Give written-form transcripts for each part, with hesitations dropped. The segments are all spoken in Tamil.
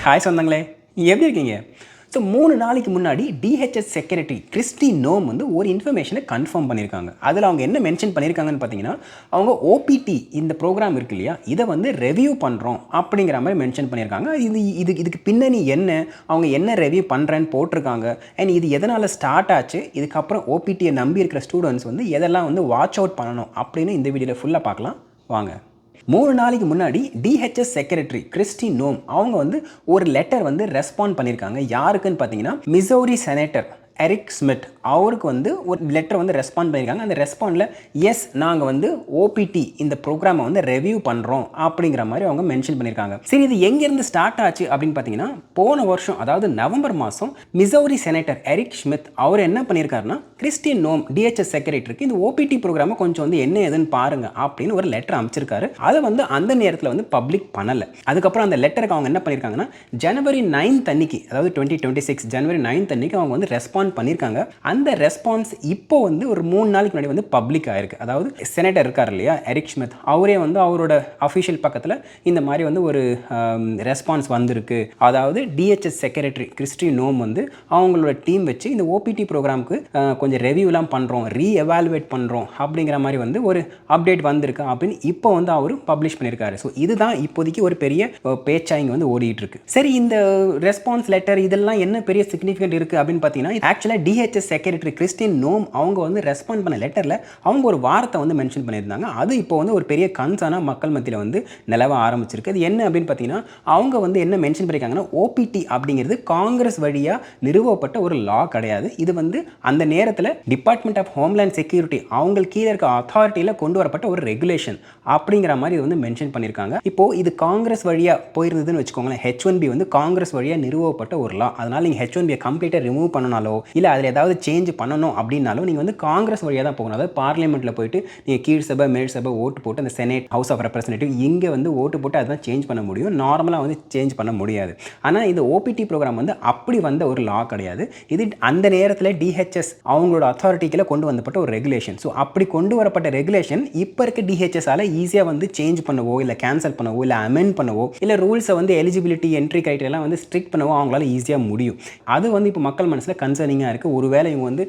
ஹாய் சொந்தங்களே, எப்படி இருக்கீங்க? ஸோ 3 நாளைக்கு முன்னாடி டிஹெச்எஸ் செக்ரட்டரி கிறிஸ்டி நோம் வந்து ஒரு இன்ஃபர்மேஷனை கன்ஃபார்ம் பண்ணியிருக்காங்க. அதில் அவங்க என்ன மென்ஷன் பண்ணியிருக்காங்கன்னு பார்த்தீங்கன்னா, அவங்க ஓபிடி இந்த ப்ரோக்ராம் இருக்கு இல்லையா, இதை வந்து ரெவ்யூ பண்ணுறோம் அப்படிங்கிற மாதிரி மென்ஷன் பண்ணியிருக்காங்க. இதுக்கு பின்னணி என்ன, அவங்க என்ன ரெவ்யூ பண்ணுறேன்னு போட்டிருக்காங்க. அண்ட் இது எதனால் ஸ்டார்ட் ஆச்சு, இதுக்கப்புறம் ஓபிடியை நம்பி இருக்கிற ஸ்டூடெண்ட்ஸ் வந்து எதெல்லாம் வந்து வாட்ச் அவுட் பண்ணணும் அப்படின்னு இந்த வீடியோவில் ஃபுல்லாக பார்க்கலாம் வாங்க. 3 நாளைக்கு முன்னாடி டிஹெச்எஸ் செக்ரட்டரி கிறிஸ்டி நோம் அவங்க வந்து ஒரு லெட்டர் வந்து ரெஸ்பாண்ட் பண்ணியிருக்காங்க. யாருக்குன்னு பார்த்தீங்கன்னா, மிசோரி செனேட்டர் எரிக் ஸ்மித் அவருக்கு வந்து ஒரு லெட்டர் வந்து ரெஸ்பாண்ட் பண்ணியிருக்காங்க. அந்த ரெஸ்பாண்டில் எஸ் நாங்கள் வந்து ஓபிடி இந்த ப்ரோக்ராமை வந்து ரெவ்யூ பண்ணுறோம் அப்படிங்கிற மாதிரி அவங்க மென்ஷன் பண்ணியிருக்காங்க. சரி, இது எங்கேருந்து ஸ்டார்ட் ஆச்சு அப்படின்னு பார்த்தீங்கன்னா, போன வருஷம் அதாவது நவம்பர் மாதம் மிசோரி செனேட்டர் எரிக் ஸ்மித் அவர் என்ன பண்ணியிருக்காருன்னா, கிறிஸ்டியன் நோம் டிஹெச்எஸ் செக்ரட்டரிக்கு இந்த ஓபிடி ப்ரோக்ராமை கொஞ்சம் வந்து என்ன ஏதுன்னு பாருங்க அப்படின்னு ஒரு லெட்டர் அமைச்சிருக்காரு. அதை வந்து அந்த நேரத்தில் வந்து பப்ளிக் பண்ணலை. அதுக்கப்புறம் அந்த லெட்டருக்கு அவங்க என்ன பண்ணியிருக்காங்கன்னா, ஜனவரி 9 அன்னைக்கு, அதாவது 2026 ஜனவரி 9 அன்னைக்கு அவங்க வந்து ரெஸ்பாண்ட் பண்ணியிருக்காங்க. அந்த ரெஸ்பான்ஸ் இப்போ வந்து ஒரு 3 நாளைக்கு முன்னாடி வந்து பப்ளிக் ஆயிருக்கு. அதாவது செனேட்டர் இருக்கார் இல்லையா எரிக் ஸ்மித், அவரே வந்து அவரோட அஃபிஷியல் பக்கத்தில் இந்த மாதிரி வந்து ஒரு ரெஸ்பான்ஸ் வந்திருக்கு. அதாவது டிஹெச்எஸ் செக்ரட்டரி கிறிஸ்டி நோம் வந்து அவங்களோட டீம் வச்சு இந்த ஓபிடி ப்ரோக்ராமுக்கு கொஞ்சம் ரெவ்யூலாம் பண்ணுறோம், ரீஎவாலுவேட் பண்ணுறோம் அப்படிங்கிற மாதிரி வந்து ஒரு அப்டேட் வந்திருக்கு அப்படின்னு இப்போ வந்து அவர் பப்ளிஷ் பண்ணியிருக்காரு. ஸோ இதுதான் இப்போதைக்கு ஒரு பெரிய பேச்சா இங்கே வந்து ஓடிட்டு இருக்கு. சரி, இந்த ரெஸ்பான்ஸ் லெட்டர் இதெல்லாம் என்ன பெரிய சிக்னிஃபிகன்ட் இருக்குது அப்படின்னு பார்த்தீங்கன்னா, ஆக்சுவலாக டிஹெச்எஸ் செக்ரட்டரி கிறிஸ்டின் நோம் அவங்க வந்து ரெஸ்பாண்ட் பண்ண லெட்டரில் அவங்க ஒரு வார்த்தை வந்து மென்ஷன் பண்ணியிருந்தாங்க. அது இப்போ வந்து ஒரு பெரிய கன்சர்னாக மக்கள் மத்தியில் வந்து நிலவ ஆரம்பிச்சிருக்கு. அது என்ன அப்படின்னு பார்த்தீங்கன்னா, அவங்க வந்து என்ன மென்ஷன் பண்ணியிருக்காங்கன்னா, ஓபிடி அப்படிங்கிறது காங்கிரஸ் வழியாக நிறுவப்பட்ட ஒரு லா கிடையாது. இது வந்து அந்த நேரத்தில் டிபார்ட்மெண்ட் ஆஃப் ஹோம்லேண்ட் செக்யூரிட்டி அவங்க கீழே இருக்க அத்தாரிட்டியில் கொண்டு வரப்பட்ட ஒரு ரெகுலேஷன் அப்படிங்கிற மாதிரி இது வந்து மென்ஷன் பண்ணியிருக்காங்க. இப்போது இது காங்கிரஸ் வழியாக போயிருந்ததுன்னு வச்சுக்கோங்களேன், H1B வந்து காங்கிரஸ் வழியாக நிறுவப்பட்ட ஒரு லா. அதனால் நீங்கள் H1B கம்ப்ளீட்டாக ரிமூவ் பண்ணனாலோ இல்லை அதில் ஏதாவது சேஞ்ச் பண்ணணும் அப்படின்னாலும் நீங்கள் வந்து காங்கிரஸ் வழியாக தான் போகணும். அதாவது பார்லிமெண்ட்டில் போயிட்டு நீங்கள் கீழ் சபை மேல் சபை ஓட்டு போட்டு அந்த செனேட் ஹவுஸ் ஆஃப் ரெப்ரசன்டேட்டிவ் இங்கே வந்து ஓட்டு போட்டு அதுதான் சேஞ்ச் பண்ண முடியும். நார்மலாக வந்து சேஞ்ச் பண்ண முடியாது. ஆனால் இந்த ஓபிடி ப்ரோக்ராம் வந்து அப்படி வந்த ஒரு லா கிடையாது. இது அந்த நேரத்தில் டிஹெச்எஸ் அவங்களோட அத்தாரிட்டிக்கில் கொண்டு வந்தப்பட்ட ஒரு ரெகுலேஷன். ஸோ அப்படி கொண்டு வரப்பட்ட ரெகுலேஷன் இப்போ இருக்க டிஹெச்எஸ்ஸால் ஈஸியாக வந்து சேஞ்ச் பண்ணவோ இல்லை கேன்சல் பண்ணவோ இல்லை அமெண்ட் பண்ணவோ இல்லை ரூல்ஸை வந்து எலிஜிபிலிட்டி என்ட்ரி கிரைட்டீரியெல்லாம் வந்து ஸ்ட்ரிக்ட் பண்ணவோ அவங்களால ஈஸியாக முடியும். அது வந்து இப்போ மக்கள் மனசில் கன்சர்னிங்காக இருக்குது. ஒருவேளை இவங்க வந்து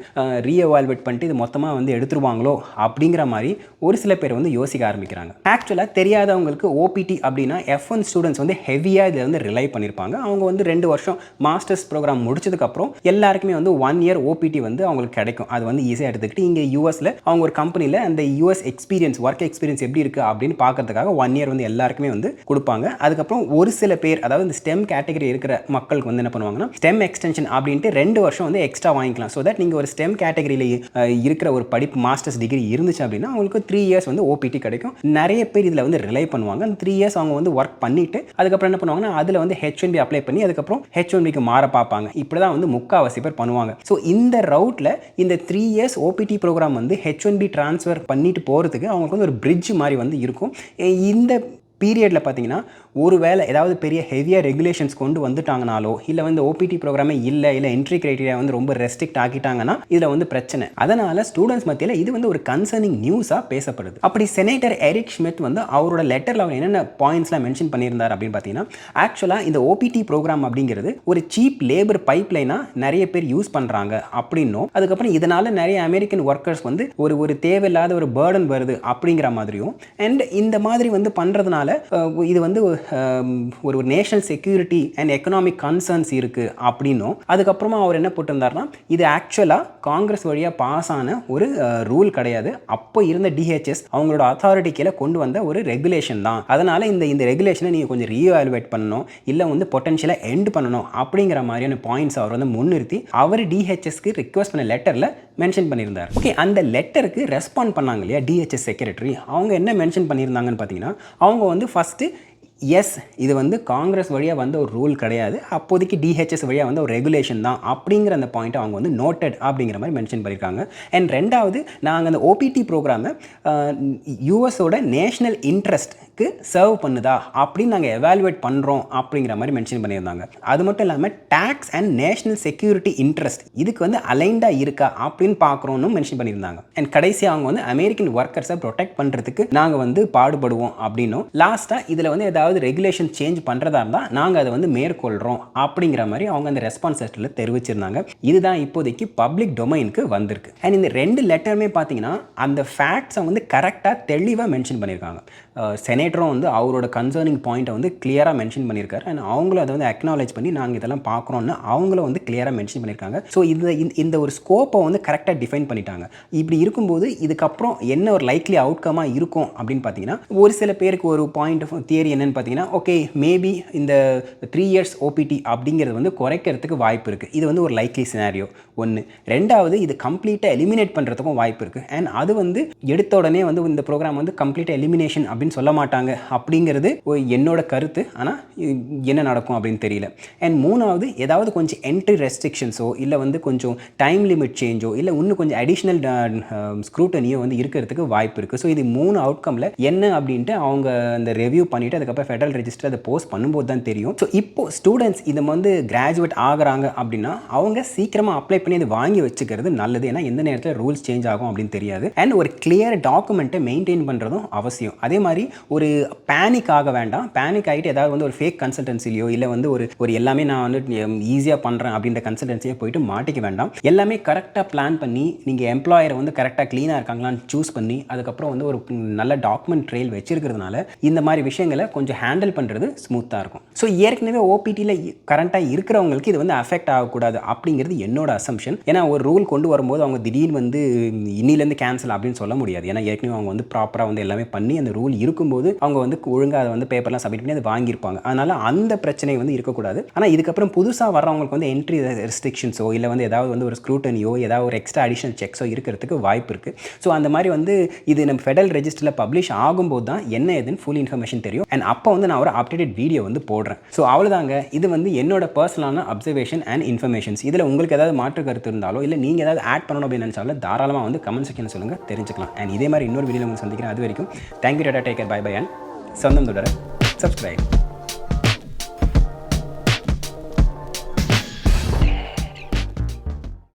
ரீஎவால்வேட் பண்ணிட்டு இது மொத்தமாக வந்து எடுத்துருவாங்களோ அப்படிங்கிற மாதிரி ஒரு சில பேர் வந்து யோசிக்க ஆரம்பிக்கிறாங்க. ஆக்சுவலாக தெரியாதவங்களுக்கு ஓபிடி அப்படின்னா F1 ஸ்டூடெண்ட்ஸ் வந்து ஹெவியாக இதில் வந்து ரிலை பண்ணியிருப்பாங்க. அவங்க வந்து 2 வருஷம் மாஸ்டர்ஸ் ப்ரோக்ராம் முடிச்சதுக்கப்புறம் எல்லாருக்குமே வந்து 1 இயர் ஓபிடி வந்து அவங்களுக்கு கிடைக்கும். அது வந்து ஈஸியாக எடுத்துக்கிட்டு இங்கே யூஎஸில் அவங்க ஒரு கம்பெனியில் அந்த யூஎஸ் எக்ஸ்பீரியன்ஸ் ஒர்க் எக்ஸ்பீரியன்ஸ் எப்படி இருக்குது அப்படின்னு பார்க்கறதுக்காக 1 இயர் வந்து எல்லாருக்குமே வந்து கொடுப்பாங்க. அதுக்கப்புறம் ஒரு சில பேர், அதாவது இந்த ஸ்டெம் கேட்டகரி இருக்கிற மக்களுக்கு வந்து என்ன பண்ணுவாங்கன்னா, ஸ்டெம் எக்ஸ்டென்ஷன் அப்படின்ட்டு 2 வருஷம் வந்து எக்ஸ்ட்ரா வாங்கிக்கலாம். ஸோ தட் நீங்கள் ஒரு ஸ்டெம் கேட்டகரியில் இருக்கிற ஒரு படிப்பு மாஸ்டர்ஸ் டிகிரி இருந்துச்சு அப்படின்னா அவங்களுக்கு 3 இயர்ஸ் வந்து ஓபிடி கிடைக்கும். நிறைய பேர் இதில் வந்து ரிலை பண்ணுவாங்க. அந்த 3 இயர்ஸ் அவங்க வந்து ஒர்க் பண்ணிட்டு அதுக்கப்புறம் என்ன பண்ணுவாங்கன்னா, அதில் வந்து H1B அப்ளை பண்ணி அதுக்கப்புறம் H1Bக்கு மாற பார்ப்பாங்க. இப்படி தான் வந்து முக்கால்வாசி பேர் பண்ணுவாங்க. ஸோ இந்த ரவுட்டில் இந்த 3 இயர்ஸ் ஓபிடி ப்ரோக்ராம் வந்து H1B ட்ரான்ஸ்ஃபர் பண்ணிட்டு போகிறதுக்கு அவங்களுக்கு வந்து ஒரு பிரிட்ஜ் மாதிரி வந்து இருக்கும். இந்த பீரியடில் பார்த்தீங்கன்னா, ஒருவேளை ஏதாவது பெரிய ஹெவியாக ரெகுலேஷன்ஸ் கொண்டு வந்துட்டாங்கனாலோ இல்லை வந்து ஓபிடி ப்ரோக்ராமே இல்லை என்ட்ரி கிரைட்டீரியா வந்து ரொம்ப ரெஸ்ட்ரிக்ட் ஆக்கிட்டாங்கன்னா இதில் வந்து பிரச்சனை. அதனால் ஸ்டூடெண்ட்ஸ் மத்தியில் இது வந்து ஒரு கன்சர்னிங் நியூஸாக பேசப்படுது. அப்படி செனேட்டர் எரிக் ஸ்மித் வந்து அவரோட லெட்டரில் அவர் என்னென்ன பாயிண்ட்ஸ்லாம் மென்ஷன் பண்ணியிருந்தார் அப்படின்னு பார்த்தீங்கன்னா, ஆக்சுவலாக இந்த ஓபிடி ப்ரோக்ராம் அப்படிங்கிறது ஒரு சீப் லேபர் பைப்லைனாக நிறைய பேர் யூஸ் பண்ணுறாங்க அப்படின்னும், அதுக்கப்புறம் இதனால் நிறைய அமெரிக்கன் ஒர்க்கர்ஸ் வந்து ஒரு தேவையில்லாத ஒரு பேர்டன் வருது அப்படிங்கிற மாதிரியும், அண்ட் இந்த மாதிரி வந்து பண்ணுறதுனால இது வந்து ஒரு national security and economic concerns இருக்குது அப்படின்னும், அதுக்கப்புறமா அவர் என்ன போட்டிருந்தார்னா, இது ஆக்சுவலாக காங்கிரஸ் வழியாக பாஸ் ஆன ஒரு ரூல் கிடையாது, அப்போ இருந்த டிஹெச்எஸ் அவங்களோட அத்தாரிட்டி கீழே கொண்டு வந்த ஒரு ரெகுலேஷன் தான். அதனால் இந்த ரெகுலேஷனை நீங்கள் கொஞ்சம் ரீஎவாலுவேட் பண்ணணும், இல்லை வந்து பொட்டன்ஷியலாக எண்ட் பண்ணணும் அப்படிங்கிற மாதிரியான பாயிண்ட்ஸ் அவர் வந்து முன்னிறுத்தி அவர் டிஹெச்எஸ்க்கு ரிக்வஸ்ட் பண்ண லெட்டரில் மென்ஷன் பண்ணியிருந்தார். ஓகே, அந்த லெட்டருக்கு ரெஸ்பாண்ட் பண்ணாங்க இல்லையா டிஹெச்எஸ் செக்ரட்டரி, அவங்க என்ன மென்ஷன் பண்ணியிருந்தாங்கன்னு பார்த்தீங்கன்னா, அவங்க வந்து ஃபஸ்ட்டு எஸ் இது வந்து காங்கிரஸ் வழியாக வந்த ஒரு ரூல் கிடையாது, அப்போதைக்கு டிஹெச்எஸ் வழியாக வந்து ஒரு ரெகுலேஷன் தான் அப்படிங்கிற அந்த பாயிண்ட்டை அவங்க வந்து நோட்டட் அப்படிங்கிற மாதிரி மென்ஷன் பண்ணியிருக்காங்க. அண்ட் ரெண்டாவது, நாங்கள் அந்த ஓபிடி ப்ரோக்ராமை யூஎஸோட நேஷனல் இன்ட்ரெஸ்ட் க்கு சர்வ் பண்ணுதா அப்படின்னு நாங்கள் எவாலுவேட் பண்ணுறோம் அப்படிங்கிற மாதிரி மென்ஷன் பண்ணியிருந்தாங்க. அது மட்டும் இல்லாமல் tax and national security interest இதுக்கு வந்து அலைண்டாக இருக்கா அப்படின்னு பார்க்குறோன்னு மென்ஷன் பண்ணியிருந்தாங்க. அண்ட் கடைசி அவங்க வந்து அமெரிக்கன் ஒர்க்கர்ஸை ப்ரொடெக்ட் பண்ணுறதுக்கு நாங்கள் வந்து பாடுபடுவோம் அப்படின்னும் லாஸ்ட்டாக இதில் வந்து ஏதாவது ரெகுலேஷன் சேஞ்ச் பண்ணுறதா இருந்தால் நாங்கள் அதை வந்து மேற்கொள்கிறோம் அப்படிங்கிற மாதிரி அவங்க அந்த ரெஸ்பான்ஸ் லெட்டரில் தெரிவிச்சிருந்தாங்க. இதுதான் இப்போதைக்கு பப்ளிக் டொமைனுக்கு வந்திருக்கு. அண்ட் இந்த 2 லெட்டருமே பார்த்தீங்கன்னா அந்த ஃபேக்ட்ஸை வந்து கரெக்டாக தெளிவாக மென்ஷன் பண்ணியிருக்காங்க. செனேட்டரும் வந்து அவரோட கன்சர்னிங் பாயிண்ட்டை வந்து கிளியராக மென்ஷன் பண்ணியிருக்காரு. அண்ட் அவங்களும் அதை வந்து அக்னாலேஜ் பண்ணி நாங்கள் இதெல்லாம் பார்க்குறோன்னு அவங்களும் வந்து கிளியராக மென்ஷன் பண்ணியிருக்காங்க. ஸோ இந்த ஒரு ஸ்கோப்பை வந்து கரெக்டாக டிஃபைன் பண்ணிட்டாங்க. இப்படி இருக்கும்போது இதுக்கப்புறம் என்ன ஒரு லைக்லி அவுட்கமாக இருக்கும் அப்படின்னு பார்த்தீங்கன்னா, ஒரு சில பேருக்கு ஒரு பாயிண்ட் ஆஃப் தியரி என்னன்னு பார்த்தீங்கன்னா, ஓகே மேபி இந்த 3 years ஓபிடி அப்படிங்கிறது வந்து குறைக்கிறதுக்கு வாய்ப்பு இருக்குது. இது வந்து ஒரு லைக்லி சினாரியோ ஒன்று. ரெண்டாவது இது கம்ப்ளீட்டாக எலிமினேட் பண்ணுறதுக்கும் வாய்ப்பு இருக்குது. அண்ட் அது வந்து எடுத்த உடனே வந்து இந்த ப்ரோக்ராம் வந்து கம்ப்ளீட்டாக எலிமினேஷன் அப்படின்னு சொல்ல மாட்டாங்க அப்படிங்கிறது என்னோட கருத்து. ஆனால் என்ன நடக்கும் அப்படின்னு தெரியல. அண்ட் மூணாவது ஏதாவது கொஞ்சம் என்ட்ரி ரெஸ்ட்ரிக்ஷன்ஸோ இல்லை வந்து கொஞ்சம் டைம் லிமிட் சேஞ்சோ இல்லை இன்னும் கொஞ்சம் அடிஷ்னல் ஸ்க்ரூட்டனியோ வந்து இருக்கிறதுக்கு வாய்ப்பு இருக்குது. ஸோ இது 3 அவுட்கமில் என்ன அப்படின்ட்டு அவங்க அந்த ரிவ்யூ பண்ணிவிட்டு அதுக்கப்புறம் ஃபெடரல் ரெஜிஸ்டர் அதை போஸ்ட் பண்ணும்போது தான் தெரியும். ஸோ இப்போது ஸ்டூடெண்ட்ஸ் இதை வந்து கிராஜுவேட் ஆகுறாங்க அப்படின்னா அவங்க சீக்கிரமாக அப்ளை பண்ணி அதை வாங்கி வச்சுக்கிறது நல்லது. ஏன்னா எந்த நேரத்தில் ரூல்ஸ் சேஞ்ச் ஆகும் அப்படின்னு தெரியாது. அண்ட் ஒரு கிளியர் டாக்குமெண்ட்டை மெயின்டைன் பண்ணுறதும் அவசியம். அதே மாதிரி ஒரு பேனிக் ஆக வேண்டாம். பேனிக் ஆகிட்டு ஏதாவது வந்து ஒரு ஃபேக் கன்சல்டன்சிலையோ இல்லை வந்து ஒரு எல்லாமே நான் வந்து ஈஸியாக பண்ணுறேன் அப்படின்ற கன்சல்டன்சியை போயிட்டு மாட்டிக்க வேண்டாம். எல்லாமே கரெக்டாக பிளான் பண்ணி நீங்கள் எம்ப்ளாயரை வந்து கரெக்டாக க்ளீனாக இருக்காங்களான்னு சூஸ் பண்ணி அதுக்கப்புறம் வந்து ஒரு நல்ல டாக்குமெண்ட் ட்ரெயில் வச்சிருக்கிறதுனால இந்த மாதிரி விஷயங்களை கொஞ்சம் ஹேண்டில் பண்ணுறது ஸ்மூத்தாக இருக்கும். ஸோ ஏற்கனவே ஓபிடியில் கரண்ட்டாக இருக்கிறவங்களுக்கு இது வந்து அஃபெக்ட் ஆகக்கூடாது அப்படிங்கிறது என்னோட அசம்ஷன். ஏன்னா ஒரு ரூல் கொண்டு வரும்போது அவங்க திடீர்னு வந்து இன்னிலேருந்து கேன்சல் அப்படின்னு சொல்ல முடியாது. ஏன்னா ஏற்கனவே அவங்க வந்து ப்ராப்பராக வந்து எல்லாமே பண்ணி அந்த ரூல் இருக்கும்போது அவங்க வந்து ஒழுங்காக அதை வந்து பேப்பர்லாம் சப்மிட் பண்ணி அதை வாங்கியிருப்பாங்க. அதனால் அந்த பிரச்சனை வந்து இருக்கக்கூடாது. ஆனால் இதுக்கப்புறம் புதுசாக வர்றவங்களுக்கு வந்து என்ட்ரி ரெஸ்ட்ரிக்ஷன்ஸோ இல்லை வந்து ஏதாவது வந்து ஒரு ஸ்க்ரூட்டனியோ ஏதாவது ஒரு எக்ஸ்ட்ரா அடிஷனல் செக்ஸோ இருக்கிறதுக்கு வாய்ப்பு இருக்குது. ஸோ அந்த மாதிரி வந்து இது நம்ம ஃபெடரல் ரெஜிஸ்டரில் பப்ளிஷ் ஆகும்போது தான் என்ன ஏதுன்னு ஃபுல் இன்ஃபர்மேஷன் தெரியும். அண்ட் அப்போ வந்து நான் ஒரு அப்டேட்டட் வீடியோ வந்து போடுறேன். ஸோ அவ்வளோதாங்க. இது வந்து என்னோட பர்சனலான அப்சர்வேஷன் அண்ட் இன்ஃபர்மேஷன்ஸ். இதில் உங்களுக்கு ஏதாவது மாற்று கருத்து இருந்தாலோ இல்லை நீங்கள் ஏதாவது ஆட் பண்ணணும் அப்படின்னு நினச்சாலும் தாராளமாக வந்து கமெண்ட் செக்ஷன் சொல்லுங்கள், தெரிஞ்சுக்கலாம். அண்ட் இதே மாதிரி இன்னொரு வீடியோ உங்களுக்கு சந்திக்கிறேன். அது வரைக்கும் thank you, tata, take care, bye bye and சொந்தம் தொடர சப்ஸ்கிரைப்.